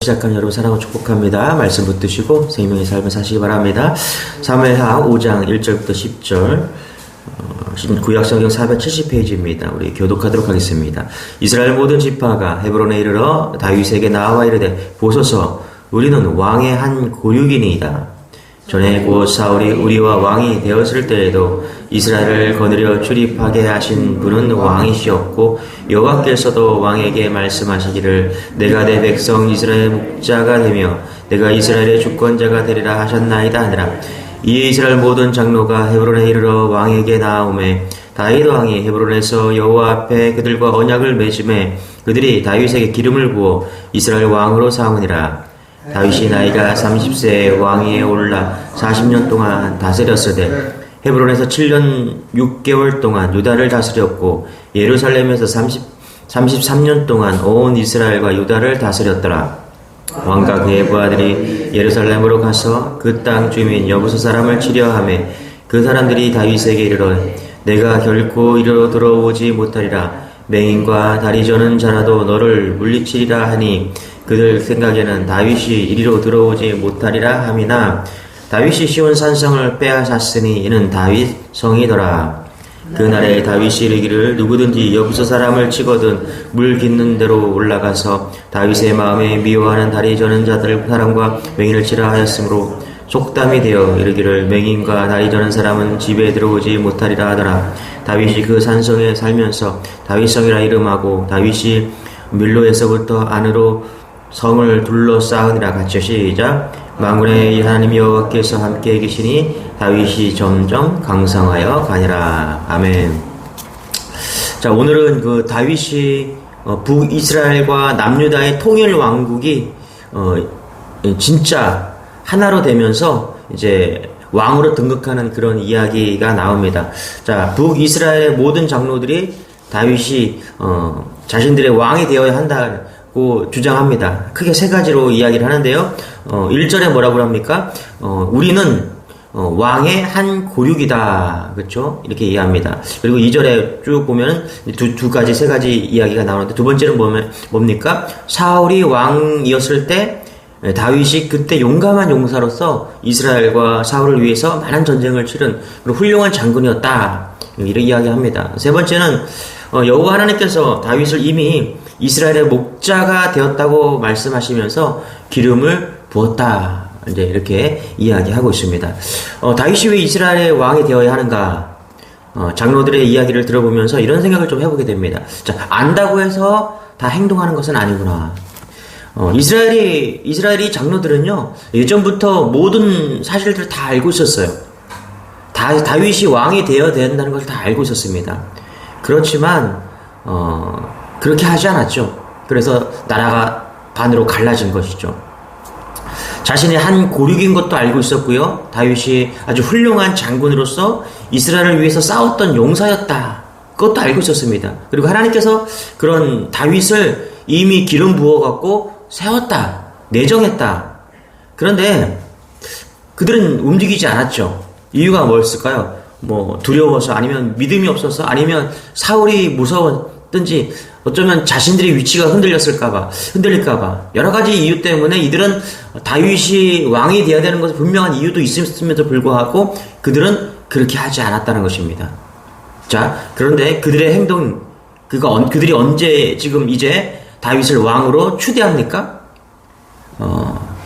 시작한 여러분 사랑을 축복합니다. 말씀 붙드시고 생명의 삶을 사시기 바랍니다. 사무엘하 5장 1절부터 10절 구약성경 470페이지입니다. 우리 교독하도록 하겠습니다. 이스라엘 모든 지파가 헤브론에 이르러 다윗에게 나와 이르되 보소서 우리는 왕의 한 고륙이니이다. 전에 곧 사울이 우리와 왕이 되었을 때에도 이스라엘을 거느려 출입하게 하신 분은 왕이시었고 여호와께서도 왕에게 말씀하시기를 내가 내 백성 이스라엘의 목자가 되며 내가 이스라엘의 주권자가 되리라 하셨나이다 하니라. 이에 이스라엘 모든 장로가 헤브론에 이르러 왕에게 나아오매 다윗 왕이 헤브론에서 여호와 앞에 그들과 언약을 맺음에 그들이 다윗에게 기름을 부어 이스라엘 왕으로 삼으니라. 다윗이 나이가 30세에 왕위에 올라 40년 동안 다스렸으되 헤브론에서 7년 6개월 동안 유다를 다스렸고 예루살렘에서 33년 동안 온 이스라엘과 유다를 다스렸더라. 왕과 그의 부하들이 예루살렘으로 가서 그 땅 주민 여부수 사람을 치려하며 그 사람들이 다윗에게 이르러 내가 결코 이리로 들어오지 못하리라. 맹인과 다리 저는 자라도 너를 물리치리라 하니 그들 생각에는 다윗이 이리로 들어오지 못하리라 함이나 다윗이 시온 산성을 빼앗았으니 이는 다윗 성이더라. 그날에 다윗이 이르기를 누구든지 여부서 사람을 치거든 물 깃는 데로 올라가서 다윗의 마음에 미워하는 다리 저는 자들 사람과 맹인을 치라 하였으므로 속담이 되어 이르기를 맹인과 다리 저는 사람은 집에 들어오지 못하리라 하더라. 다윗이 그 산성에 살면서 다윗성이라 이름하고 다윗이 밀로에서부터 안으로 성을 둘러싸으니라. 같이 시작. 만군의 하나님 여호와께서 함께 계시니 다윗이 점점 강성하여 가니라. 아멘. 자, 오늘은 그 다윗이 북이스라엘과 남유다의 통일 왕국이 진짜 하나로 되면서 이제 왕으로 등극하는 그런 이야기가 나옵니다. 자, 북이스라엘의 모든 장로들이 다윗이 자신들의 왕이 되어야 한다고 주장합니다. 크게 세 가지로 이야기를 하는데요. 1절에 뭐라고 합니까? 우리는 왕의 한 고륙이다. 그렇죠? 이렇게 이해합니다. 그리고 2절에 쭉 보면 두 가지, 세 가지 이야기가 나오는데 두 번째는 뭡니까? 사울이 왕이었을 때 다윗이 그때 용감한 용사로서 이스라엘과 사울을 위해서 많은 전쟁을 치른 훌륭한 장군이었다. 이렇게 이야기합니다. 세 번째는 여호와 하나님께서 다윗을 이미 이스라엘의 목자가 되었다고 말씀하시면서 기름을 부었다. 이제 이렇게 이야기하고 있습니다. 다윗이 왜 이스라엘의 왕이 되어야 하는가? 장로들의 이야기를 들어보면서 이런 생각을 좀 해보게 됩니다. 자, 안다고 해서 다 행동하는 것은 아니구나. 이스라엘이 장로들은요, 예전부터 모든 사실들을 다 알고 있었어요. 다윗이 왕이 되어야 된다는 것을 다 알고 있었습니다. 그렇지만, 그렇게 하지 않았죠. 그래서 나라가 반으로 갈라진 것이죠. 자신의 한 고륙인 것도 알고 있었고요. 다윗이 아주 훌륭한 장군으로서 이스라엘을 위해서 싸웠던 용사였다. 그것도 알고 있었습니다. 그리고 하나님께서 그런 다윗을 이미 기름 부어갖고 세웠다. 내정했다. 그런데 그들은 움직이지 않았죠. 이유가 뭐였을까요? 두려워서, 아니면 믿음이 없어서, 아니면 사울이 무서웠든지, 어쩌면 자신들의 위치가 흔들릴까봐, 여러 가지 이유 때문에 이들은 다윗이 왕이 되어야 되는 것은 분명한 이유도 있음에도 불구하고 그들은 그렇게 하지 않았다는 것입니다. 자, 그런데 그들의 행동, 그들이 언제 지금 이제 다윗을 왕으로 추대합니까?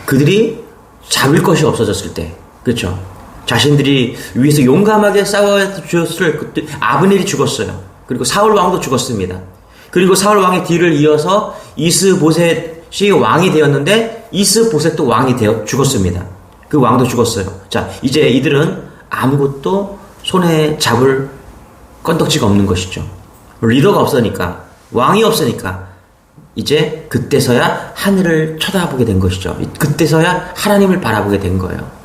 그들이 잡을 것이 없어졌을 때, 그렇죠? 자신들이 위해서 용감하게 싸워주었을 그때 아브넬이 죽었어요. 그리고 사울 왕도 죽었습니다. 그리고 사울 왕의 뒤를 이어서 이스보셋이 왕이 되었는데 이스보셋도 왕이 되어 죽었습니다. 그 왕도 죽었어요. 자, 이제 이들은 아무것도 손에 잡을 건덕지가 없는 것이죠. 리더가 없으니까, 왕이 없으니까 이제 그때서야 하늘을 쳐다보게 된 것이죠. 그때서야 하나님을 바라보게 된 거예요.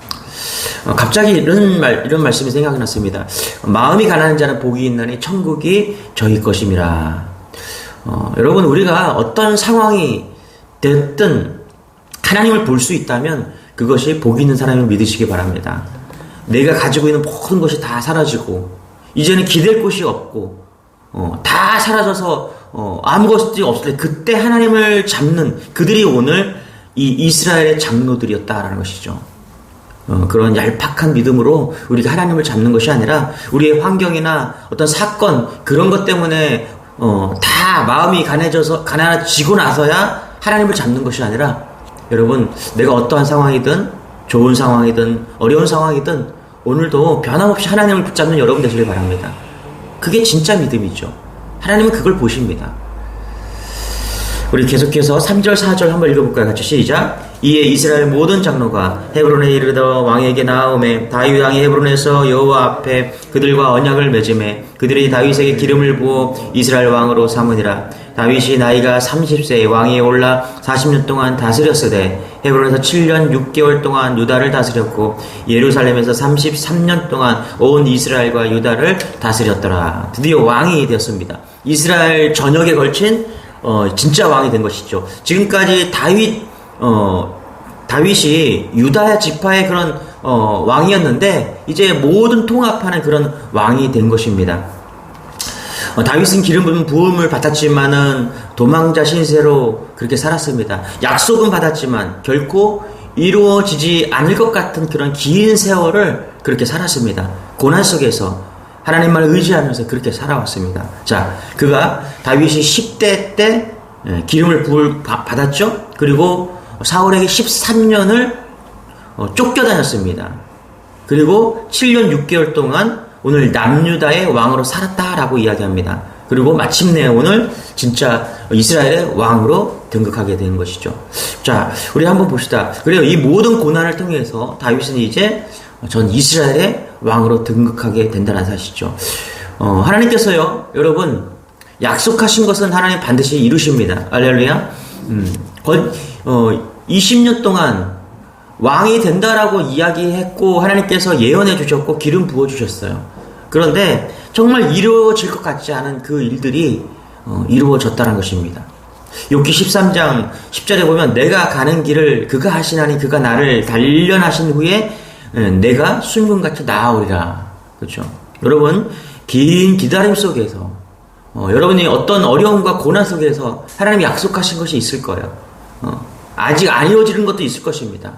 갑자기 이런 말씀이 생각이 났습니다. 마음이 가난한 자는 복이 있나니 천국이 저희 것임이라. 여러분, 우리가 어떤 상황이 됐든 하나님을 볼 수 있다면 그것이 복 있는 사람을 믿으시기 바랍니다. 내가 가지고 있는 모든 것이 다 사라지고 이제는 기댈 곳이 없고 다 사라져서 아무것도 없을 때 그때 하나님을 잡는 그들이 오늘 이 이스라엘의 장로들이었다라는 것이죠. 그런 얄팍한 믿음으로 우리가 하나님을 잡는 것이 아니라 우리의 환경이나 어떤 사건 그런 것 때문에 다 마음이 가난해지고 나서야 하나님을 잡는 것이 아니라 여러분 내가 어떠한 상황이든 좋은 상황이든 어려운 상황이든 오늘도 변함없이 하나님을 붙잡는 여러분 되시길 바랍니다. 그게 진짜 믿음이죠. 하나님은 그걸 보십니다. 우리 계속해서 3절 4절 한번 읽어볼까요? 같이 시작. 이에 이스라엘 모든 장로가 헤브론에 이르러 왕에게 나아오매 다윗 왕이 헤브론에서 여호와 앞에 그들과 언약을 맺음에 그들이 다윗에게 기름을 부어 이스라엘 왕으로 삼으니라. 다윗이 나이가 30세에 왕위에 올라 40년 동안 다스렸으되 헤브론에서 7년 6개월 동안 유다를 다스렸고 예루살렘에서 33년 동안 온 이스라엘과 유다를 다스렸더라. 드디어 왕이 되었습니다. 이스라엘 전역에 걸친 진짜 왕이 된 것이죠. 지금까지 다윗이 유다 지파의 그런 왕이었는데 이제 모든 통합하는 그런 왕이 된 것입니다. 다윗은 기름 부음을 받았지만은 도망자 신세로 그렇게 살았습니다. 약속은 받았지만 결코 이루어지지 않을 것 같은 그런 긴 세월을 그렇게 살았습니다. 고난 속에서 하나님만 의지하면서 그렇게 살아왔습니다. 자, 다윗이 10대 때 기름을 받았죠. 그리고 사울에게 13년을 쫓겨다녔습니다. 그리고 7년 6개월 동안 오늘 남유다의 왕으로 살았다라고 이야기합니다. 그리고 마침내 오늘 진짜 이스라엘의 왕으로 등극하게 된 것이죠. 자, 우리 한번 봅시다. 그래요. 이 모든 고난을 통해서 다윗은 이제 전 이스라엘의 왕으로 등극하게 된다는 사실이죠. 하나님께서요, 여러분, 약속하신 것은 하나님 반드시 이루십니다. 할렐루야. 20년 동안 왕이 된다라고 이야기했고, 하나님께서 예언해 주셨고, 기름 부어 주셨어요. 그런데 정말 이루어질 것 같지 않은 그 일들이 이루어졌다는 것입니다. 욥기 13장 10절에 보면 내가 가는 길을 그가 하시나니 그가 나를 단련하신 후에 내가 순금같이 나아오리라. 그렇죠? 여러분, 긴 기다림 속에서 여러분이 어떤 어려움과 고난 속에서 하나님이 약속하신 것이 있을 거예요. 아직 안 이루어지는 것도 있을 것입니다.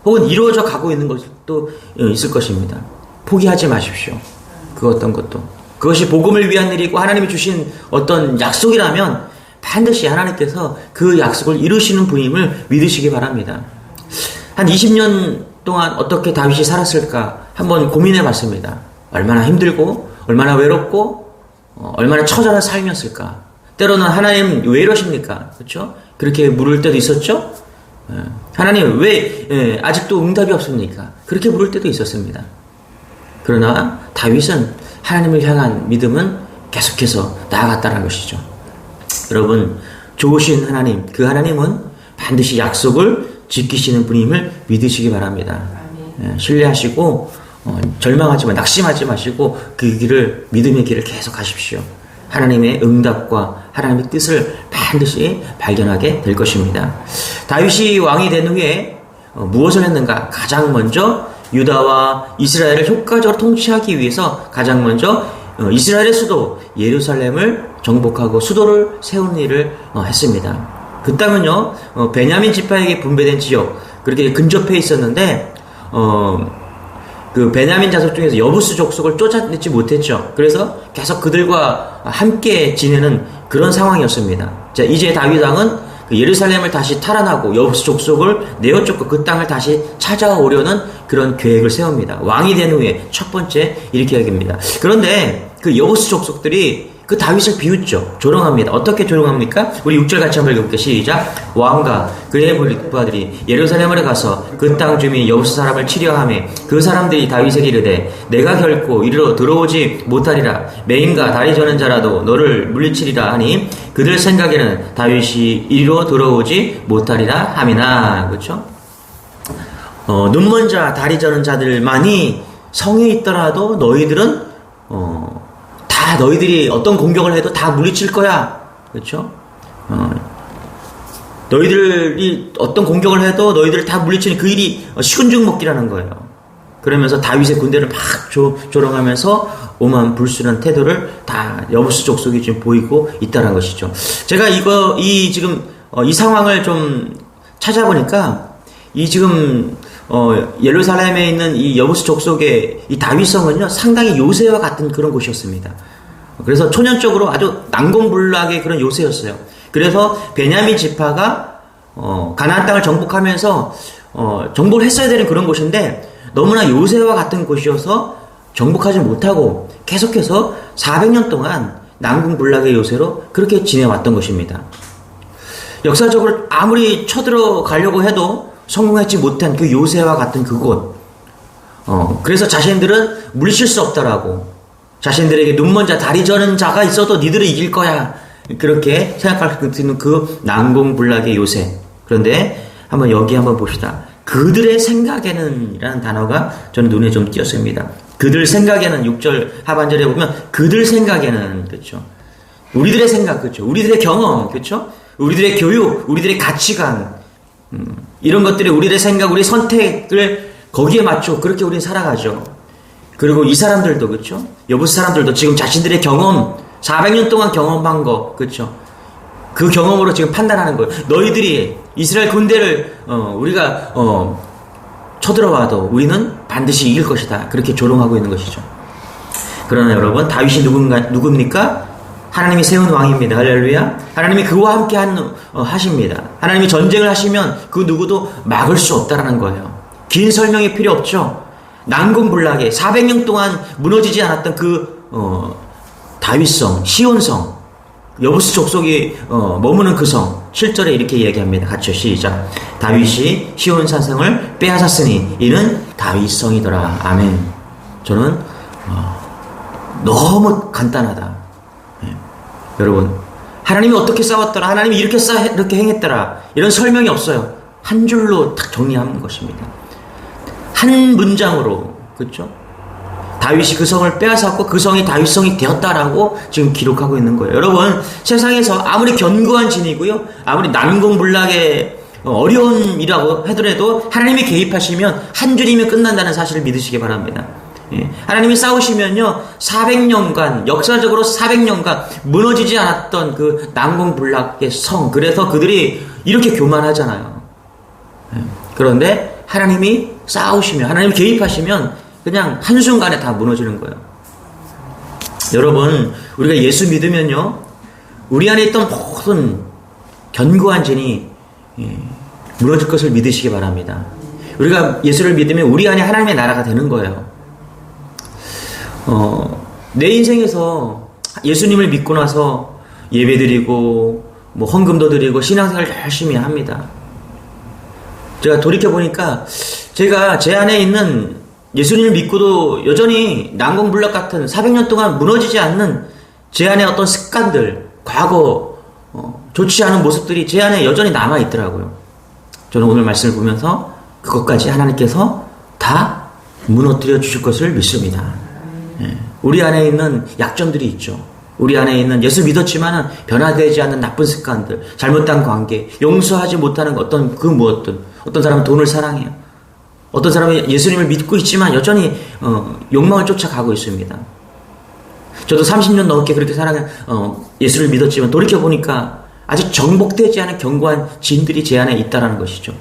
혹은 이루어져 가고 있는 것도 있을 것입니다. 포기하지 마십시오. 그 어떤 것도. 그것이 복음을 위한 일이고 하나님이 주신 어떤 약속이라면 반드시 하나님께서 그 약속을 이루시는 분임을 믿으시기 바랍니다. 한 20년 동안 어떻게 다윗이 살았을까 한번 고민해 봤습니다. 얼마나 힘들고 얼마나 외롭고 얼마나 처절한 삶이었을까. 때로는 하나님 왜 이러십니까? 그렇죠? 그렇게 물을 때도 있었죠? 하나님 왜 아직도 응답이 없습니까? 그렇게 물을 때도 있었습니다. 그러나 다윗은 하나님을 향한 믿음은 계속해서 나아갔다는 것이죠. 여러분, 좋으신 하나님, 그 하나님은 반드시 약속을 지키시는 분임을 믿으시기 바랍니다. 신뢰하시고 낙심하지 마시고 그 길을, 믿음의 길을 계속 가십시오. 하나님의 응답과 하나님의 뜻을 반드시 발견하게 될 것입니다. 다윗이 왕이 된 후에 무엇을 했는가? 가장 먼저 유다와 이스라엘을 효과적으로 통치하기 위해서 가장 먼저 이스라엘의 수도 예루살렘을 정복하고 수도를 세우는 일을 했습니다. 그 땅은요, 베냐민 지파에게 분배된 지역, 그렇게 근접해 있었는데 그 베냐민 자손 중에서 여부스 족속을 쫓아내지 못했죠. 그래서 계속 그들과 함께 지내는 그런 상황이었습니다. 자, 이제 다윗 왕은 예루살렘을 다시 탈환하고 여부스 족속을 내어쫓고 그 땅을 다시 찾아오려는 그런 계획을 세웁니다. 왕이 된 후에 첫 번째 이렇게 얘기합니다. 그런데 그 여부스 족속들이 그 다윗을 비웃죠. 조롱합니다. 어떻게 조롱합니까? 우리 6절 같이 한번 읽어볼게요. 시작. 왕과 그의 부하들이 예루살렘으로 가서 그 땅 주민 여부스 사람을 치려하며 그 사람들이 다윗에게 이르되 내가 결코 이리로 들어오지 못하리라. 매인과 다리 저는 자라도 너를 물리치리라 하니 그들 생각에는 다윗이 이리로 들어오지 못하리라 함이나. 그렇죠? 눈먼 자, 다리 저는 자들만이 성에 있더라도 너희들은 다 너희들이 어떤 공격을 해도 다 물리칠 거야. 그렇죠? 너희들이 어떤 공격을 해도 너희들을 다 물리치는 그 일이 식은 죽 먹기라는 거예요. 그러면서 다윗의 군대를 막 조롱하면서 오만불순한 태도를 다 여부스 족속이 지금 보이고 있다는 것이죠. 제가 지금 이 상황을 좀 찾아보니까 이 지금 예루살렘에 있는 이 여부스 족속의 이 다윗성은요 상당히 요새와 같은 그런 곳이었습니다. 그래서 초년적으로 아주 난공불락의 그런 요새였어요. 그래서 베냐민 지파가 가나안 땅을 정복하면서 정복을 했어야 되는 그런 곳인데 너무나 요새와 같은 곳이어서 정복하지 못하고 계속해서 400년 동안 난공불락의 요새로 그렇게 지내왔던 것입니다. 역사적으로 아무리 쳐들어가려고 해도 성공하지 못한 그 요새와 같은 그곳. 그래서 자신들은 물리칠 수 없다라고, 자신들에게 눈먼 자, 다리 저는 자가 있어도 니들을 이길 거야, 그렇게 생각할 수 있는 그 난공불락의 요새. 그런데 한번 여기 한번 봅시다. 그들의 생각에는 이라는 단어가 저는 눈에 좀 띄었습니다. 그들 생각에는 6절 하반절에 보면 그들 생각에는, 그렇죠. 우리들의 생각, 그렇죠. 우리들의 경험, 그렇죠. 우리들의 교육, 우리들의 가치관, 이런 것들이 우리들의 생각, 우리의 선택을 거기에 맞춰 그렇게 우리는 살아가죠. 그리고 이 사람들도, 그렇죠. 여부스 사람들도 지금 자신들의 경험, 400년 동안 경험한 거, 그렇죠. 그 경험으로 지금 판단하는 거예요. 너희들이 이스라엘 군대를 우리가 쳐들어와도 우리는 반드시 이길 것이다. 그렇게 조롱하고 있는 것이죠. 그러나 여러분, 다윗이 누굽니까? 하나님이 세운 왕입니다. 할렐루야. 하나님이 그와 함께 하십니다. 하나님이 전쟁을 하시면 그 누구도 막을 수 없다라는 거예요. 긴 설명이 필요 없죠. 난공불락에 400년 동안 무너지지 않았던 그 다윗성, 시온성, 여부스 족속이 머무는 그 성, 7절에 이렇게 이야기합니다. 같이 시작. 다윗이 시온 산성을 빼앗았으니 이는 다윗성이더라. 아멘. 저는 너무 간단하다. 네. 여러분, 하나님이 어떻게 싸웠더라, 하나님이 이렇게 행했더라, 이런 설명이 없어요. 한 줄로 딱 정리하는 것입니다. 한 문장으로, 그렇죠? 다윗이 그 성을 빼앗았고 그 성이 다윗성이 되었다라고 지금 기록하고 있는 거예요. 여러분, 세상에서 아무리 견고한 진이고요, 아무리 난공불락의 어려운 일이라고 하더라도 하나님이 개입하시면 한 줄이면 끝난다는 사실을 믿으시기 바랍니다. 예. 하나님이 싸우시면요, 400년간, 역사적으로 400년간 무너지지 않았던 그 난공불락의 성, 그래서 그들이 이렇게 교만하잖아요. 예. 그런데 하나님이 싸우시면, 하나님이 개입하시면 그냥 한순간에 다 무너지는 거예요. 여러분, 우리가 예수 믿으면요, 우리 안에 있던 모든 견고한 진이 무너질 것을 믿으시기 바랍니다. 우리가 예수를 믿으면 우리 안에 하나님의 나라가 되는 거예요. 내 인생에서 예수님을 믿고 나서 예배드리고 뭐 헌금도 드리고 신앙생활을 열심히 합니다. 제가 돌이켜보니까 제가 제 안에 있는 예수님을 믿고도 여전히 난공불락 같은 400년 동안 무너지지 않는 제 안에 어떤 습관들, 과거 좋지 않은 모습들이 제 안에 여전히 남아있더라고요. 저는 오늘 말씀을 보면서 그것까지 하나님께서 다 무너뜨려 주실 것을 믿습니다. 우리 안에 있는 약점들이 있죠. 우리 안에 있는 예수 믿었지만 변화되지 않는 나쁜 습관들, 잘못된 관계, 용서하지 못하는 어떤 그 무엇들. 어떤 사람은 돈을 사랑해요. 어떤 사람은 예수님을 믿고 있지만 여전히 욕망을 쫓아가고 있습니다. 저도 30년 넘게 그렇게 예수를 믿었지만 돌이켜보니까 아직 정복되지 않은 견고한 진들이 제 안에 있다는 것이죠.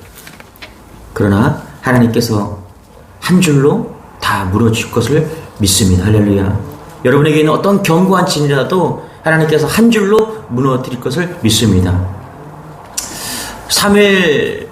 그러나 하나님께서 한 줄로 다 무너질 것을 믿습니다. 할렐루야. 여러분에게 있는 어떤 견고한 진이라도 하나님께서 한 줄로 무너뜨릴 것을 믿습니다. 사무엘서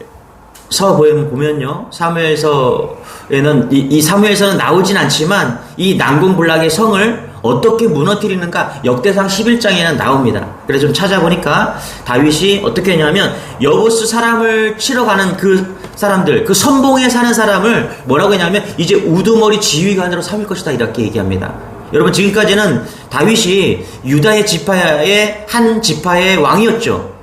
보면요, 사무엘서에는 이 사무엘서는 나오진 않지만 이 난공불락의 성을 어떻게 무너뜨리는가 역대상 11장에는 나옵니다. 그래서 좀 찾아보니까 다윗이 어떻게 했냐면 여부스 사람을 치러 가는 그 사람들, 그 선봉에 사는 사람을 뭐라고 했냐면 이제 우두머리 지휘관으로 삼을 것이다, 이렇게 얘기합니다. 여러분, 지금까지는 다윗이 유다의 지파의 한 지파의 왕이었죠.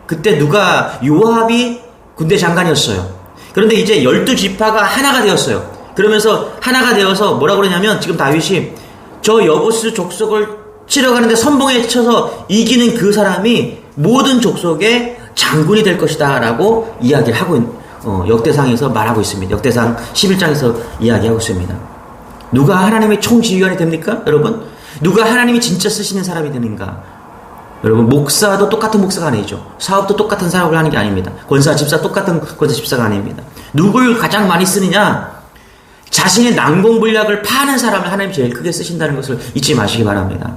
그때 누가 요압이 군대 장관이었어요. 그런데 이제 12지파가 하나가 되었어요. 그러면서 하나가 되어서 뭐라고 그러냐면 지금 다윗이 저 여부스 족속을 치러 가는데 선봉에 쳐서 이기는 그 사람이 모든 족속의 장군이 될 것이다 라고 이야기를 하고 역대상에서 말하고 있습니다. 역대상 11장에서 이야기하고 있습니다. 누가 하나님의 총지휘관이 됩니까? 여러분, 누가 하나님이 진짜 쓰시는 사람이 되는가? 여러분, 목사도 똑같은 목사가 아니죠. 사업도 똑같은 사업을 하는 게 아닙니다. 권사, 집사 똑같은 권사, 집사가 아닙니다. 누굴 가장 많이 쓰느냐? 자신의 난공불락을 파는 사람을 하나님 제일 크게 쓰신다는 것을 잊지 마시기 바랍니다.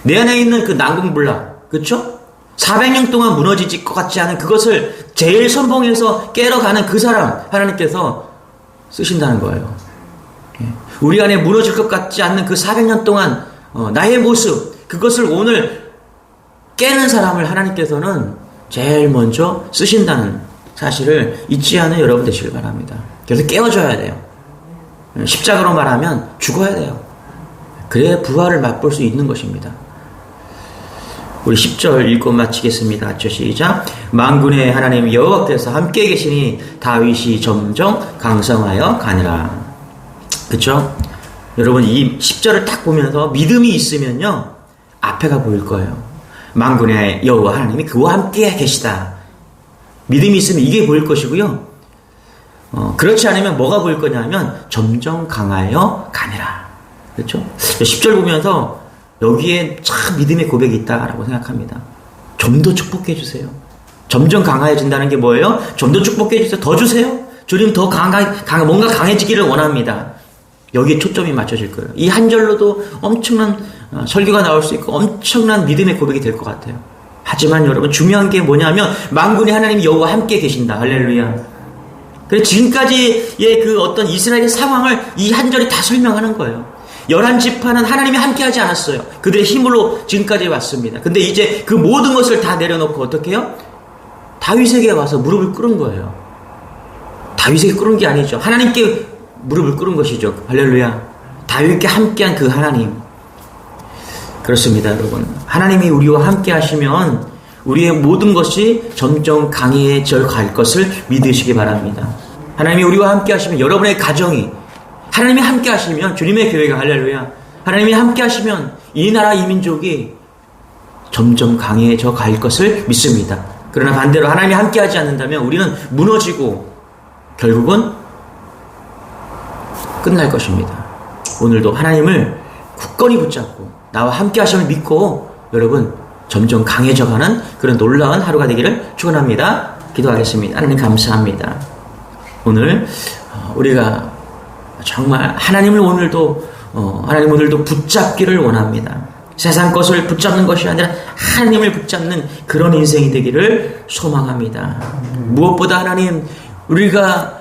내 안에 있는 그 난공불락, 그렇죠? 400년 동안 무너질 것 같지 않은 그것을 제일 선봉해서 깨러가는 그 사람 하나님께서 쓰신다는 거예요. 우리 안에 무너질 것 같지 않는 그 400년 동안 나의 모습, 그것을 오늘 깨는 사람을 하나님께서는 제일 먼저 쓰신다는 사실을 잊지 않은 여러분 되시길 바랍니다. 그래서 깨워줘야 돼요. 십자가로 말하면 죽어야 돼요. 그래야 부활을 맛볼 수 있는 것입니다. 우리 10절 읽고 마치겠습니다. 같이 시작. 만군의 하나님 여호와께서 함께 계시니 다윗이 점점 강성하여 가니라. 그렇죠? 여러분, 이 10절을 딱 보면서 믿음이 있으면요, 앞에가 보일 거예요. 만군의 여호와 하나님이 그와 함께 계시다. 믿음이 있으면 이게 보일 것이고요. 그렇지 않으면 뭐가 보일 거냐면 점점 강하여 가니라. 그렇죠? 10절 보면서 여기에 참 믿음의 고백이 있다라고 생각합니다. 좀 더 축복해 주세요. 점점 강해진다는 게 뭐예요? 좀 더 축복해 주세요. 더 주세요. 주님 더 뭔가 강해지기를 원합니다. 여기에 초점이 맞춰질 거예요. 이 한 절로도 엄청난 설교가 나올 수 있고 엄청난 믿음의 고백이 될 것 같아요. 하지만 여러분, 중요한 게 뭐냐면 만군의 하나님 여호와 함께 계신다. 할렐루야. 그래서 지금까지의 그 어떤 이스라엘의 상황을 이 한 절이 다 설명하는 거예요. 11지파는 하나님이 함께하지 않았어요. 그들의 힘으로 지금까지 왔습니다. 근데 이제 그 모든 것을 다 내려놓고 어떻게 해요? 다윗에게 와서 무릎을 꿇은 거예요. 다윗에게 꿇은 게 아니죠. 하나님께 무릎을 꿇은 것이죠. 할렐루야. 다윗과 함께한 그 하나님. 그렇습니다, 여러분. 하나님이 우리와 함께 하시면 우리의 모든 것이 점점 강해져 갈 것을 믿으시기 바랍니다. 하나님이 우리와 함께 하시면 여러분의 가정이, 하나님이 함께 하시면 주님의 교회가, 할렐루야, 하나님이 함께 하시면 이 나라 이 민족이 점점 강해져 갈 것을 믿습니다. 그러나 반대로 하나님이 함께 하지 않는다면 우리는 무너지고 결국은 끝날 것입니다. 오늘도 하나님을 굳건히 붙잡고 나와 함께 하심을 믿고 여러분 점점 강해져가는 그런 놀라운 하루가 되기를 축원합니다. 기도하겠습니다. 하나님 감사합니다. 오늘 우리가 정말 하나님을 오늘도 붙잡기를 원합니다. 세상 것을 붙잡는 것이 아니라 하나님을 붙잡는 그런 인생이 되기를 소망합니다. 무엇보다 하나님, 우리가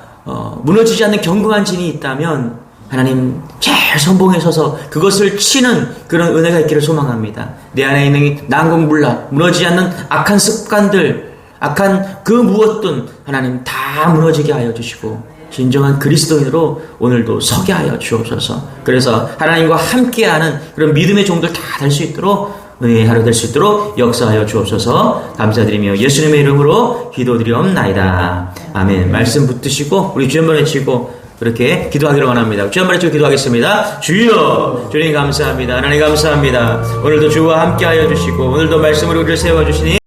무너지지 않는 견고한 진이 있다면 하나님 제일 선봉에 서서 그것을 치는 그런 은혜가 있기를 소망합니다. 내 안에 있는 난공불락, 무너지지 않는 악한 습관들, 악한 그 무엇든 하나님 다 무너지게 하여 주시고 진정한 그리스도인으로 오늘도 서게 하여 주옵소서. 그래서 하나님과 함께하는 그런 믿음의 종들 다 될 수 있도록, 은혜의 하루 될 수 있도록 역사하여 주옵소서. 감사드리며 예수님의 이름으로 기도드리옵나이다. 아멘. 말씀 붙드시고 우리 주여 한번 외치고 그렇게 기도하기를 원합니다. 주여 한번 외치고 기도하겠습니다. 주여, 주님 감사합니다. 하나님 감사합니다. 오늘도 주와 함께하여 주시고 오늘도 말씀으로 우리를 세워주시니